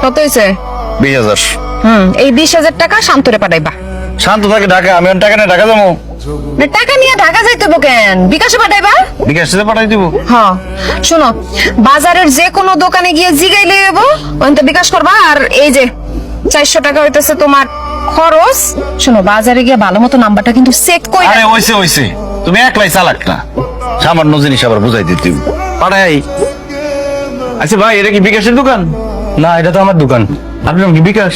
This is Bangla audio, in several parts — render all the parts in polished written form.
কত হয়েছে? 20,000। এই 20,000 টাকা শান্তরে পাঠাইবা। শান্ত থাকে ঢাকা, আমি টাকা নিয়ে ঢাকা যাবো। টাকা নিয়ে ঢাকা যাইতে হইব কেন? বিকাশে পাঠাইবা। বিকাশ থেকে পাঠাই দিব। হ্যাঁ শোনো, বাজারের যে কোনো দোকানে গিয়ে জিগাইলে হইব, ওখান থেকে বিকাশ করবা। আর এই যে 400 টাকা হইতেছে তোমার খরচ। শোনো, বাজারে গিয়ে ভালো মতো নাম্বারটা কিন্তু চেক করে। আরে হইছে, তুমি একলাই চালাক না, সামান্য জিনিস আবার বুঝাই দিতে পাঠাই। আচ্ছা ভাই, এটা কি বিকাশের দোকান? না, এটা তো আমার দোকান। আপনার নাম কি বিকাশ?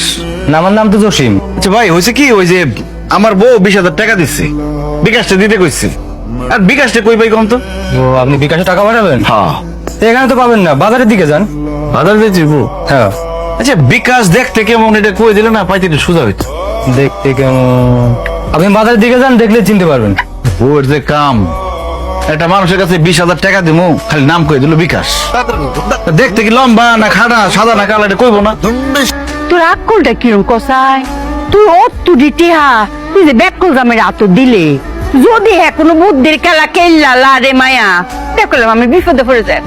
না, আমার নাম তো জসিম। আচ্ছা ভাই, হয়েছে কি, ওই যে আমার বউ 20,000 টাকা দিচ্ছে, বিকাশটা দিতে কইছে। আর বিকাশটা কই পাই কম তো? ও, আপনি বিকাশে টাকা পাঠাবেন? হ্যাঁ। তো এখানে তো পাবেন না, বাজারের দিকে যান। বাজার দিতে দিব? হ্যাঁ। আচ্ছা, বিকাশ দেখতে কেমন, এটা কই দিলে না পাইতে একটু সোজা হইতো। দেখতে কেমন? আপনি বাজারের দিকে যান, দেখলে চিনতে পারবেন। ওর যে কাম, একটা মানুষের কাছে 20,000 টাকা দিমু, খালি নাম কই দিল বিকাশ। দেখতে কি লম্বা না খাড়া, সাদা না কালো, এটা কইবো না? তোর আক্কলটা কিরম কসাই? তুই অত্তু দিতে তুই যে ব্যাকল জামের আত দিলে, যদি কোনো বুদ্ধির খেলা খেললা রে মায়া, দেখলাম আমি বিপদে পড়ে যাই।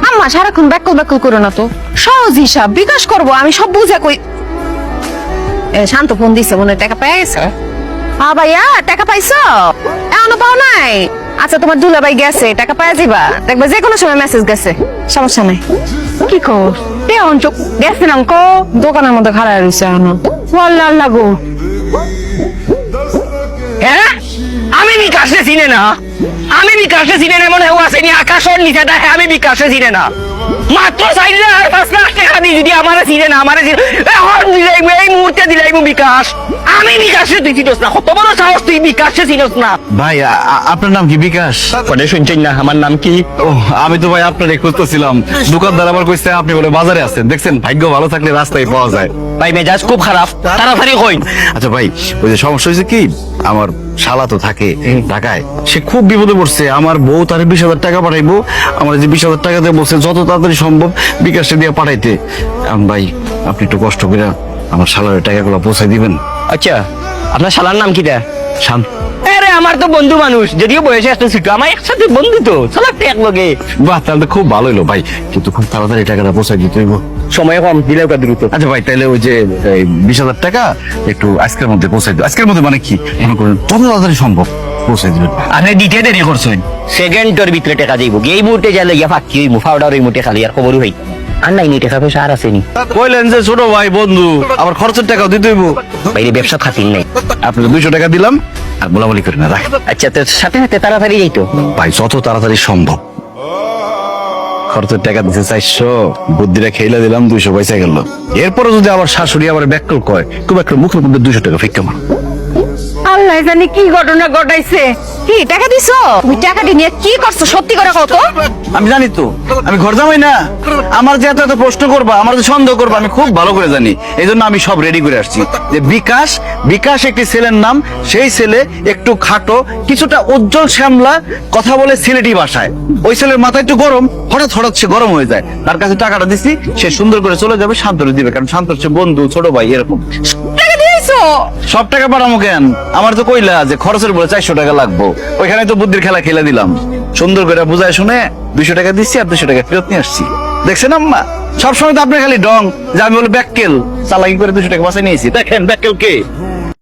আম্মা সারাক্ষণ ব্যাকল ব্যাকল করো না তো, সহজ হিসাব বিকাশ করবো, আমি সব বুঝে কই। শান্ত ফোন দিছে, মনে হয় টাকা পেয়ে গেছে। ভাইয়া টাকা পাইছো? এখনো পাও নাই? আচ্ছা, তোমার দুলাভাই গেছে, টাকা পাওয়া যাবা, দেখবা যে কোনো সময় মেসেজ গেছে, সমস্যা নাই। কি কর তে অঞ্চক গেছে না কো দোকানের মধ্যে খাড়া রয়েছে এখনো। আল্লাহ লাগো। হ্যাঁ, আমি বিকাশে চিনে না, আমি বিকাশে চিনে না, মনে হয় আসেনি আকাশের নিচে দেখে আমি বিকাশে চিনে না। মাত্র 4,5 টাকা দিয়ে যদি আমার চিনে না, আমার এখন দিলাইমু, এই মুহূর্তে দিলাইমু বিকাশ। আমি বিকাশে তুই চিনস না, কত বড় সাহস তুই বিকাশে চিনস না? ভাই, আপনার নাম কি বিকাশ? কনে শুনছেন না আমার নাম কি? ও, আমি তো ভাই আপনার খুঁজতেছিলাম। দোকানদার আবার কইছে আপনি বলে বাজারে আছেন। দেখছেন, ভাগ্য ভালো থাকলে রাস্তায় পাওয়া যায়। ভাই মেজাজ খুব খারাপ, তাড়াতাড়ি কই। আচ্ছা ভাই, ওই যে সমস্যা হয়েছে কি, আমার শালা তো থাকে ঢাকায়, সে খুব বিপদে পড়ছে। আমার বউ তার 20,000 টাকা পাঠাইবো, আমার যে 20,000 টাকা দিয়ে বলছে যত তাড়াতাড়ি সম্ভব বিকাশে দিয়ে পাঠাইতে। ভাই, আপনি একটু কষ্ট করে আমার শালার টাকাগুলো পৌঁছাই দিবেন। আচ্ছা, আপনার শালার নাম কি দা? শান্ত। আরে আমার তো বন্ধু মানুষ, যদিও বয়সে একটা ছোট, আমার একসাথে বন্ধু তো, শালার এক লগে। বাহ, তাহলে তো খুব ভালো হলো ভাই, কিন্তু খুব তাড়াতাড়ি টাকাটা পৌঁছাই দিতে হইব। সময় কম, দিলেও কা দ্রুত। আচ্ছা ভাই, তাহলে ওই যে 20,000 টাকা একটু আজকের মধ্যে পৌঁছাই দিও। আজকের মধ্যে মানে কি, মনে করেন যত তাড়াতাড়ি সম্ভব পৌঁছাই দিবেন। আপনি দিতে দেরি করছেন, সেকেন্ডের ভিতরে টাকা যাইব। এই মুহূর্তে যাইলে গিয়া ফাঁকি হইব, ফাউডার এই মুহূর্তে খালি আর খবরই হই। আর নাই নি টাকা পয়সা আর আসেনি। কইলেন যে ছোট ভাই বন্ধু, আবার খরচের টাকাও দিতে হইব। বাইরে ব্যবসা খাতির নাই। আপনাকে 200 টাকা দিলাম, আর বলাবলি করি না, রাখ। আচ্ছা, তো সাথে সাথে তাড়াতাড়ি যাইতো। ভাই, যত তাড়াতাড়ি সম্ভব। খরচের টাকা দিতে 400, বুদ্ধিটা খেলে দিলাম, 200 পয়সা গেল। এরপরে যদি আবার শাশুড়ি আবার ব্যাকল কয়, খুব একটা মুখের মধ্যে 200 টাকা ফিক্কা মার। আল্লাহ জানি কি ঘটনা ঘটাইছে। কি টাকা দিছো? তুমি টাকাটি নিয়ে কি করছো সত্যি করে কত? আমি জানি তো, আমি ঘর জামাই না, আমার যে এত এত প্রশ্ন করবা, আমার যে সন্দেহ করবা, আমি খুব ভালো করে জানি। এই জন্য আমি সব রেডি করে আসছি যে বিকাশ, বিকাশ একটি ছেলের নাম। সেই ছেলে একটু খাটো, কিছুটা উজ্জ্বল শ্যামলা, কথা বলে সিলেটি ভাষায়। ওই ছেলের মাথা একটু গরম, হঠাৎ হঠাৎ সে গরম হয়ে যায়। তার কাছে টাকাটা দিছি, সে সুন্দর করে চলে যাবে, শান্তরে দিবে, কারণ শান্ত হচ্ছে বন্ধু, ছোট ভাই, এরকম। টাকা দিয়েছো? সব টাকা পাঠামো কেন? আমার তো কইলা যে খরচের বলে 400 টাকা লাগবো, ওইখানে তো বুদ্ধির খেলা খেলে দিলাম। সুন্দর করে বুঝায় শুনে 200 টাকা দিচ্ছি, আর 200 টাকা ফেরত নিয়ে আসছি। দেখছেন আম্মা, সবসময় তো আপনার খালি ডং যে আমি বলে ব্যাককেল চালাকি করে 200 টাকা বাঁচাই নিয়েছি। দেখেন ব্যাককেল কে।